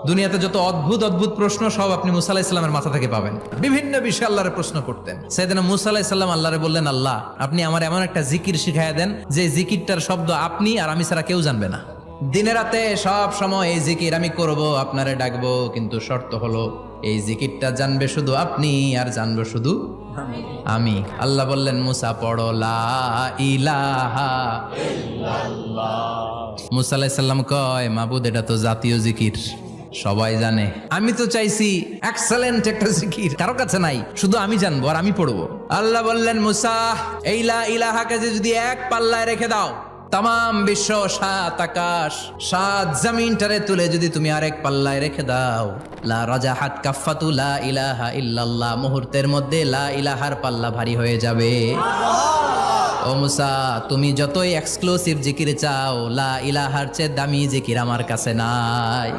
দুনিয়াতে যত অদ্ভুত অদ্ভুত প্রশ্ন সব আপনি মুসা আলাহিস সাল্লামের মাথা থেকে পাবেন। বিভিন্ন বিষয়ে আল্লাহরে প্রশ্ন করতেন। সাইয়েদনা মুসা আলাহিস সাল্লাম আল্লাহরে বললেন, আল্লাহ আপনি আমার এমন একটা জিকির শিখাইয়া দেন যে জিকিরটার শব্দ আপনি আর আমি ছাড়া কেউ জানবে না। দিনে রাতে সব সময় এই জিকির আমি করব, আপনারে ডাকবো, কিন্তু শর্ত হলো এই জিকিরটা জানবে শুধু আপনি আর জানবো শুধু আমি। আল্লাহ বললেন, মুসা পড়ো লা ইলাহা ইল্লাল্লাহ। মুসা আলাইহিস সালাম কয়, মাবুদ এটা তো জাতীয় জিকির, সবাই জানে। আমি তো চাইছি এক্সেলেন্ট একটা জিকির, কারো কাছে নাই, শুধু আমি জানবো আর আমি পড়বো। আল্লাহ বললেন, মুসা এই লা ইলাহাকে যদি এক পাল্লায় রেখে দাও, তাম বিশ্ব, সাত আকাশ, সাত জমিনটারে তুলে যদি তুমি আরেক পাল্লায় রেখে দাও, লা রাজাহাত কাফাতু লা ইলাহা ইল্লাল্লাহ, মুহূর্তের মধ্যে লা ইলাহার পাল্লা ভারী হয়ে যাবে। ও মুসা, তুমি যতই এক্সক্লুসিভ জিকির চাও, লা ইলাহার চেয়ে দামি জিকির আমার কাছে নাই।